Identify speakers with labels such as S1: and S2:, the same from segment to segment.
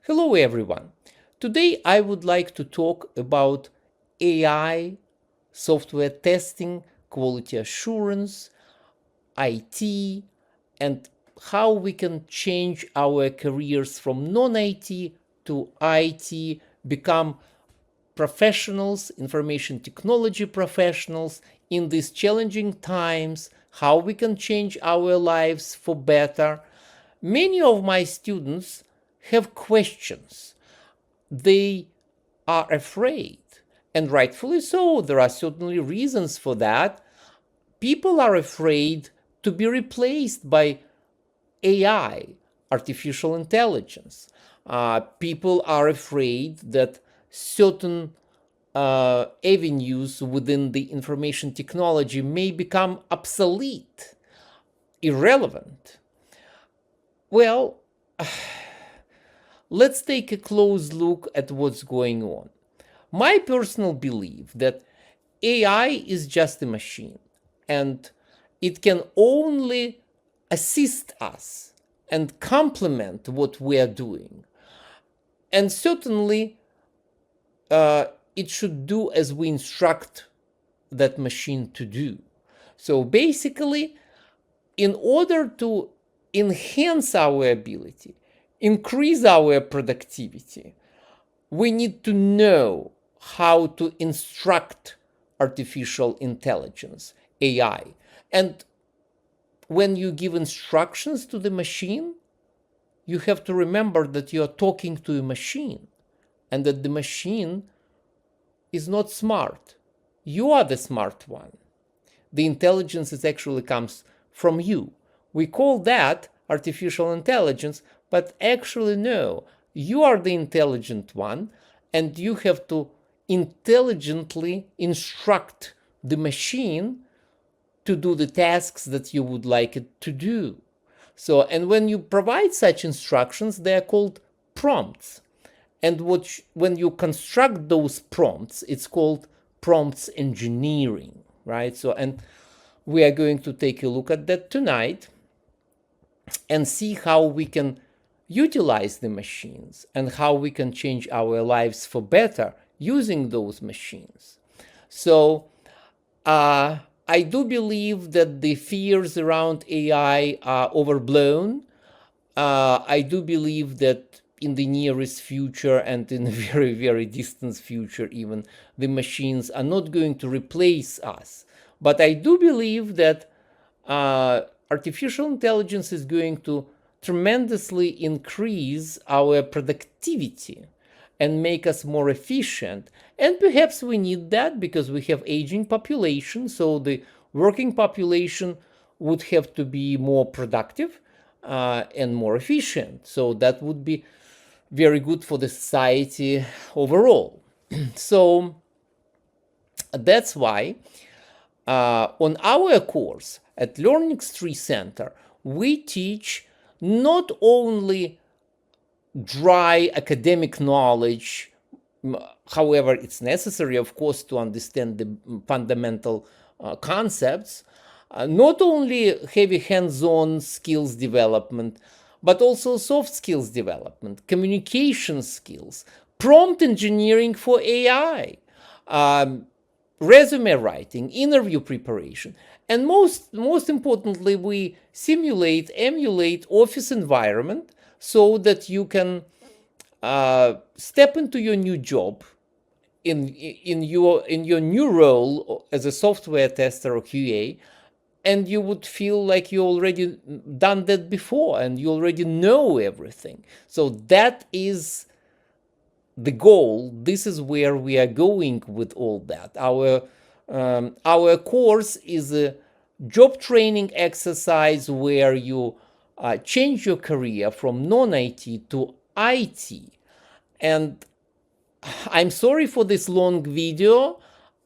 S1: Hello everyone. Today I would like to talk about AI, software testing, quality assurance, IT, and how we can change our careers from non-IT to IT, become professionals, information technology professionals in these challenging times, how we can change our lives for better. Many of my students have questions. They are afraid, and rightfully so. There are certainly reasons for that. People are afraid to be replaced by AI, artificial intelligence. People are afraid that certain avenues within the information technology may become obsolete, irrelevant. Well, let's take a close look at what's going on. My personal belief that AI is just a machine and it can only assist us and complement what we are doing. And certainly, it should do as we instruct that machine to do. So basically, in order to enhance our ability, increase our productivity, we need to know how to instruct artificial intelligence, AI. And when you give instructions to the machine, you have to remember that you are talking to a machine and that the machine is not smart. You are the smart one. The intelligence actually comes from you. We call that artificial intelligence, but actually, no, you are the intelligent one, and you have to intelligently instruct the machine to do the tasks that you would like it to do. So, and when you provide such instructions, they are called prompts. And when you construct those prompts, it's called prompts engineering, right? So, and we are going to take a look at that tonight and see how we can utilize the machines and how we can change our lives for better using those machines. So I do believe that the fears around AI are overblown. I do believe that in the nearest future and in a very, very distant future, even, the machines are not going to replace us. But I do believe that artificial intelligence is going to tremendously increase our productivity and make us more efficient. And perhaps we need that because we have aging population, so the working population would have to be more productive and more efficient. So that would be very good for the society overall. So that's why on our course at Learnix Tree Center, we teach not only dry academic knowledge, however, it's necessary, of course, to understand the fundamental concepts, not only heavy hands-on skills development, but also soft skills development, communication skills, prompt engineering for AI, resume writing, interview preparation, and most importantly, we emulate office environment so that you can step into your new job in your new role as a software tester or QA, and you would feel like you already done that before and you already know everything. So that is the goal. This is where we are going with all that. Our course is a job training exercise where you change your career from non-IT to IT. And I'm sorry for this long video.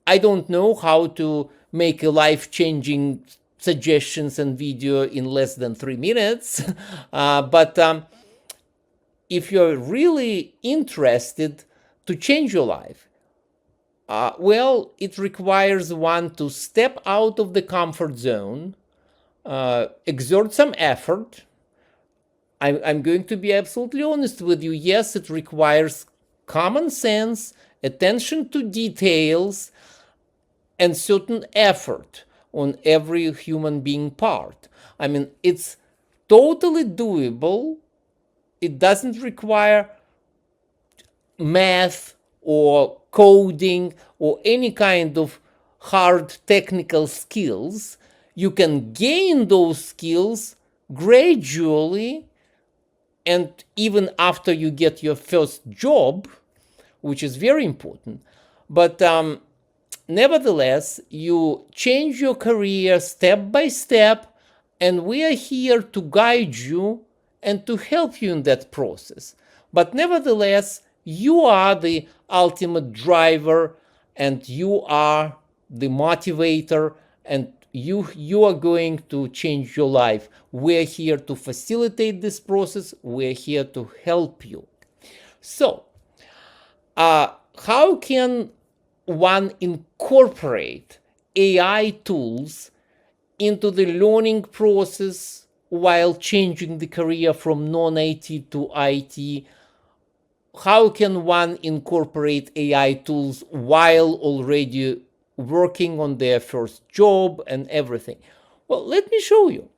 S1: I don't know how to make a life-changing suggestions and video in less than 3 minutes. But if you're really interested to change your life, well, it requires one to step out of the comfort zone, exert some effort, I'm going to be absolutely honest with you. Yes, it requires common sense, attention to details, and certain effort on every human being part. I mean, it's totally doable. It doesn't require math or coding or any kind of hard technical skills. You can gain those skills gradually, and even after you get your first job, which is very important. But nevertheless, you change your career step by step, and we are here to guide you and to help you in that process. But nevertheless, you are the ultimate driver, and you are the motivator, and you are going to change your life. We're here to facilitate this process. We're here to help you. So, how can one incorporate AI tools into the learning process while changing the career from non-IT to IT? How can one incorporate AI tools while already working on their first job and everything? Well, let me show you.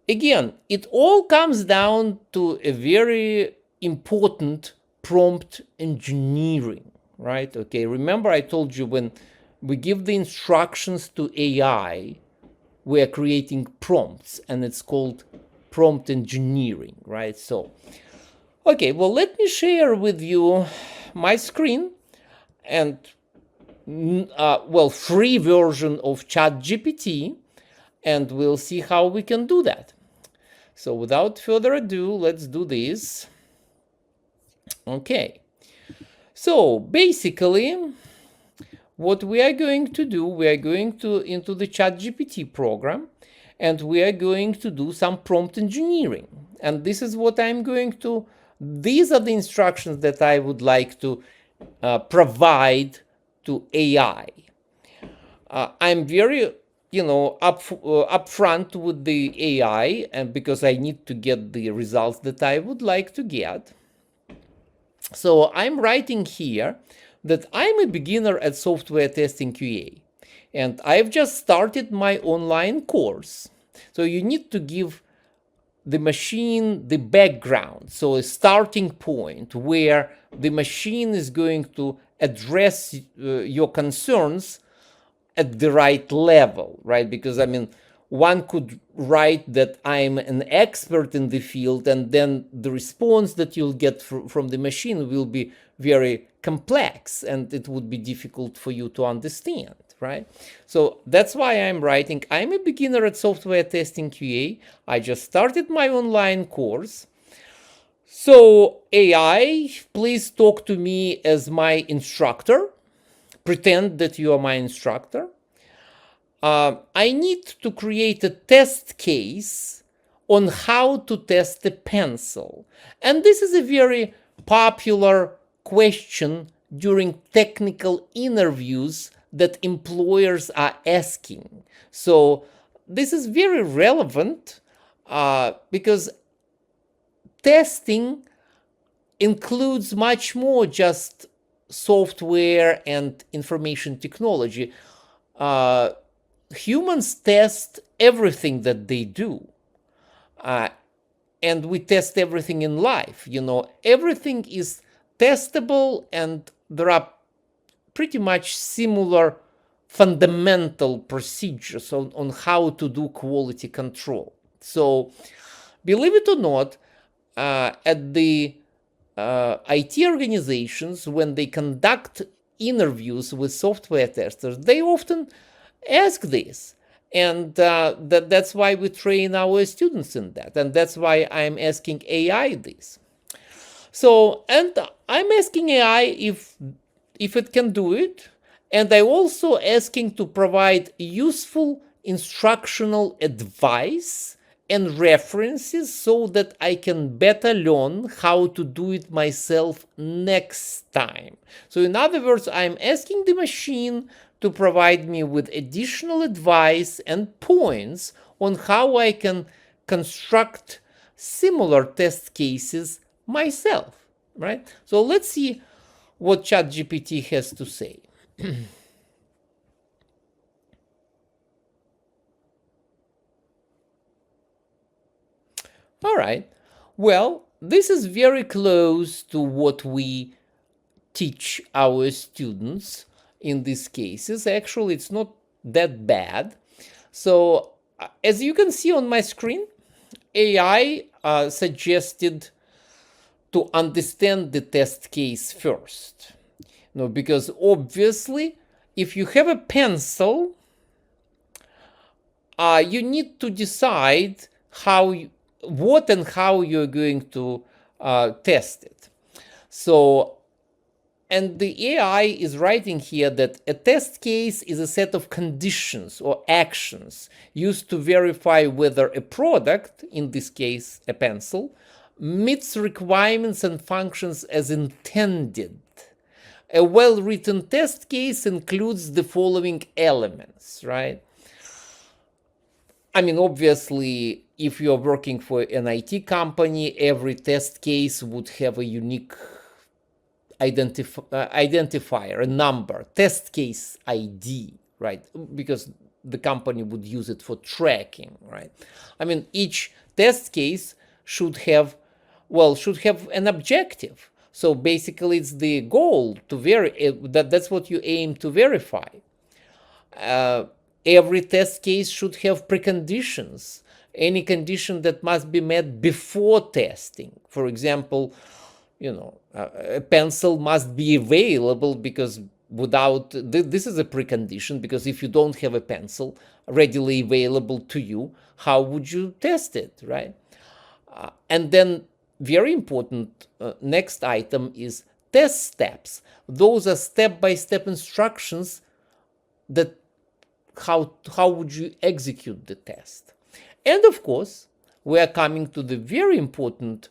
S1: Again, it all comes down to a very important prompt engineering, right? Okay, remember I told you when we give the instructions to AI, we are creating prompts, and it's called prompt engineering, right? So, okay, well, let me share with you my screen and, free version of ChatGPT, and we'll see how we can do that. So without further ado, let's do this. Okay. So basically, what we are going to do, we are going to into the ChatGPT program, and we are going to do some prompt engineering. And this is what I'm going to, these are the instructions that I would like to provide to AI. I'm very upfront with the AI, and because I need to get the results that I would like to get. So I'm writing here that I'm a beginner at software testing QA, and I've just started my online course. So you need to give the machine the background, so a starting point where the machine is going to address your concerns at the right level, right? Because I mean, one could write that I'm an expert in the field, and then the response that you'll get from the machine will be very complex, and it would be difficult for you to understand, right? So that's why I'm writing, I'm a beginner at software testing QA. I just started my online course. So AI, please talk to me as my instructor. Pretend that you are my instructor. I need to create a test case on how to test a pencil. And this is a very popular question during technical interviews that employers are asking. So this is very relevant because testing includes much more just software and information technology. Humans test everything that they do. And we test everything in life. Everything is testable, and there are pretty much similar fundamental procedures on how to do quality control. So, believe it or not, at the IT organizations, when they conduct interviews with software testers, they often ask this. And that's why we train our students in that. And that's why I'm asking AI this. So, and I'm asking AI if it can do it. And I'm also asking to provide useful instructional advice and references so that I can better learn how to do it myself next time. So in other words, I'm asking the machine to provide me with additional advice and points on how I can construct similar test cases myself, right? So let's see what ChatGPT has to say. All right. Well, this is very close to what we teach our students in these cases. Actually, it's not that bad. So, as you can see on my screen, AI suggested to understand the test case first. Because obviously, if you have a pencil, you need to decide what and how you're going to test it. So, and the AI is writing here that a test case is a set of conditions or actions used to verify whether a product, in this case a pencil, meets requirements and functions as intended. A well-written test case includes the following elements, right? I mean, obviously, if you're working for an IT company, every test case would have a unique identifier, a number, test case ID, right? Because the company would use it for tracking, right? I mean, each test case should have an objective. So basically, it's the goal to that's what you aim to verify. Every test case should have preconditions, any condition that must be met before testing. For example, a pencil must be available, because this is a precondition, because if you don't have a pencil readily available to you, how would you test it, right? And then very important next item is test steps. Those are step-by-step instructions that how would you execute the test. And of course, we are coming to the very important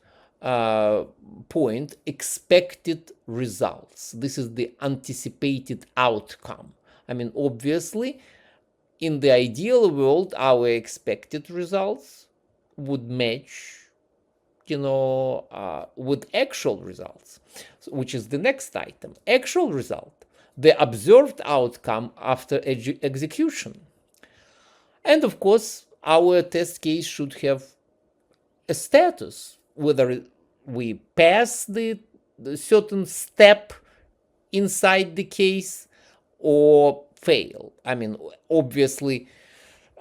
S1: point, expected results. This is the anticipated outcome. I mean, obviously, in the ideal world, our expected results would match, with actual results, which is the next item. Actual result, the observed outcome after execution. And of course, our test case should have a status, whether we pass the certain step inside the case or fail. I mean, obviously,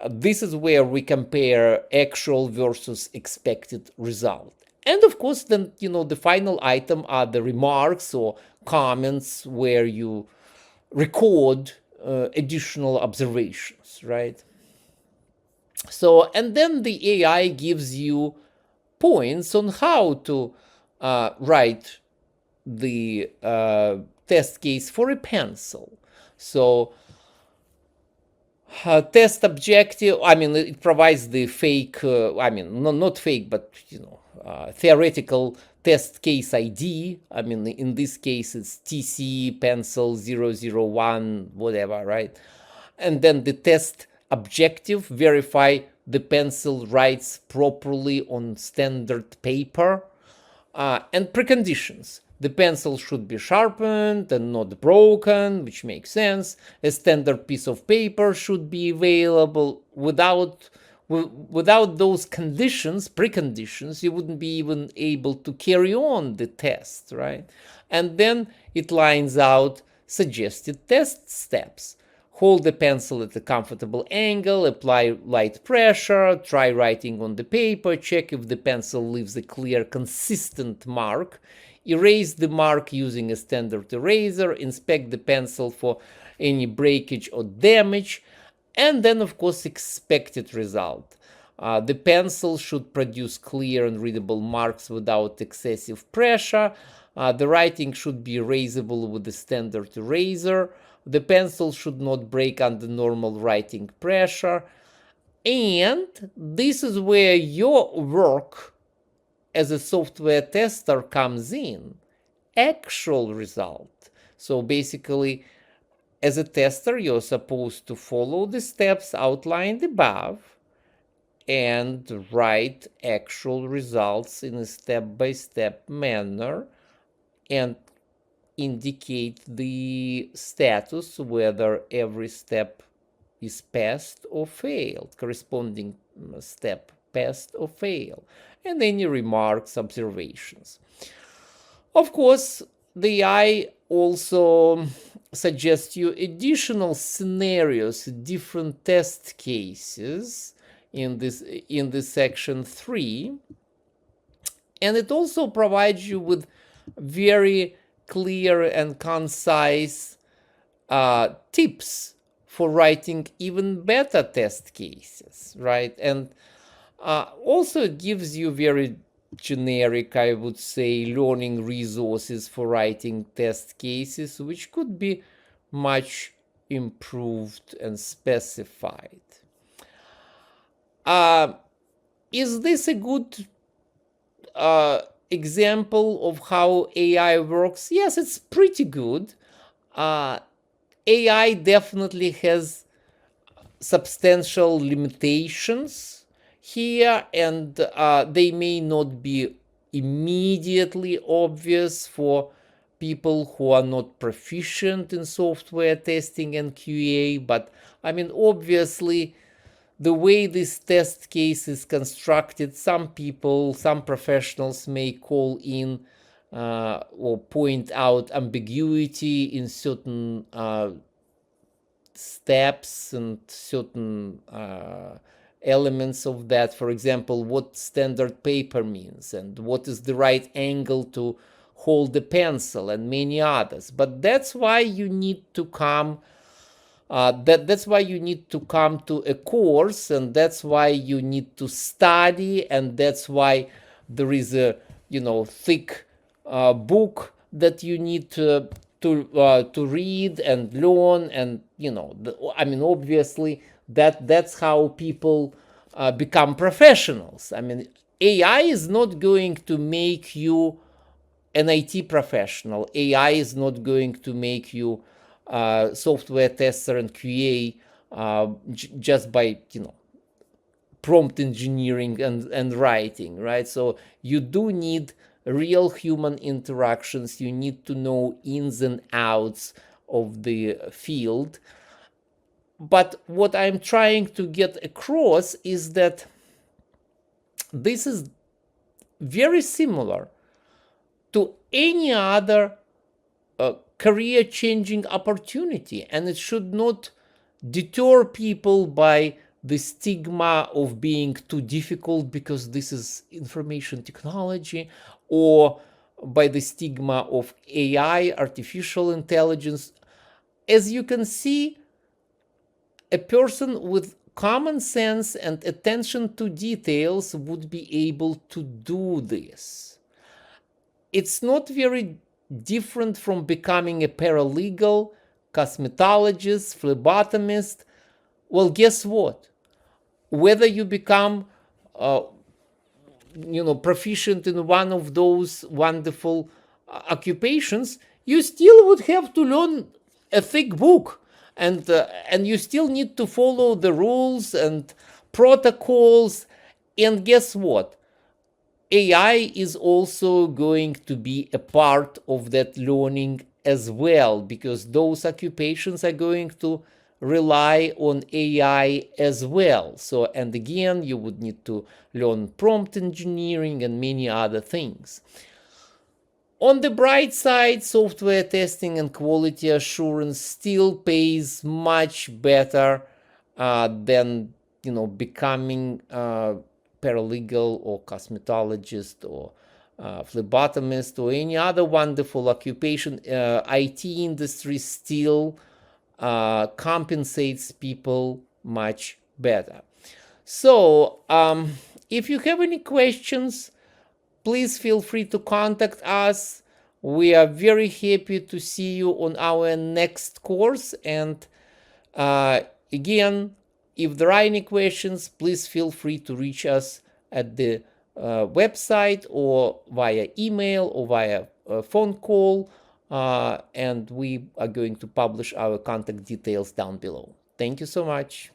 S1: this is where we compare actual versus expected result. And of course, then, the final item are the remarks or comments where you record additional observations, right? So, and then the AI gives you points on how to write the test case for a pencil. So, test objective, I mean, it provides the fake, not fake, but, theoretical test case ID. I mean, in this case, it's TC pencil 001, whatever, right? And then the test objective, verify the pencil writes properly on standard paper. And preconditions. The pencil should be sharpened and not broken, which makes sense. A standard piece of paper should be available. Without those conditions, preconditions, you wouldn't be even able to carry on the test, right? And then it lines out suggested test steps. Hold the pencil at a comfortable angle, apply light pressure, try writing on the paper, check if the pencil leaves a clear, consistent mark, erase the mark using a standard eraser, inspect the pencil for any breakage or damage, and then, of course, expected result. The pencil should produce clear and readable marks without excessive pressure. The writing should be erasable with a standard eraser. The pencil should not break under normal writing pressure. And this is where your work as a software tester comes in. Actual result. So basically, as a tester, you're supposed to follow the steps outlined above and write actual results in a step-by-step manner and indicate the status, whether every step is passed or failed, corresponding step passed or failed, and any remarks, observations. Of course, the AI also suggests you additional scenarios, different test cases in this section 3, and it also provides you with very clear and concise tips for writing even better test cases, right? And also it gives you very generic, I would say, learning resources for writing test cases, which could be much improved and specified. Is this a good example of how AI works? Yes, it's pretty good. AI definitely has substantial limitations here, and they may not be immediately obvious for people who are not proficient in software testing and QA, but I mean, obviously, the way this test case is constructed, some people, some professionals may call in or point out ambiguity in certain steps and certain elements of that. For example, what standard paper means and what is the right angle to hold the pencil and many others. But that's why you need to come that's why you need to come to a course, and that's why you need to study, and that's why there is a thick book that you need to read and learn, and I mean, obviously that's how people become professionals. I mean, AI is not going to make you an IT professional. AI is not going to make you software tester and QA just by prompt engineering and writing, right? So you do need real human interactions. You need to know ins and outs of the field. But what I'm trying to get across is that this is very similar to any other career-changing opportunity, and it should not deter people by the stigma of being too difficult because this is information technology, or by the stigma of AI, artificial intelligence. As you can see, a person with common sense and attention to details would be able to do this. It's not very different from becoming a paralegal, cosmetologist, phlebotomist. Well, guess what? Whether you become proficient in one of those wonderful occupations, you still would have to learn a thick book, and you still need to follow the rules and protocols. And guess what? AI is also going to be a part of that learning as well, because those occupations are going to rely on AI as well. So, and again, you would need to learn prompt engineering and many other things. On the bright side, software testing and quality assurance still pays much better than becoming paralegal or cosmetologist or phlebotomist or any other wonderful occupation. IT industry still compensates people much better. So if you have any questions, please feel free to contact us. We are very happy to see you on our next course. And again, if there are any questions, please feel free to reach us at the website or via email or via phone call. And we are going to publish our contact details down below. Thank you so much.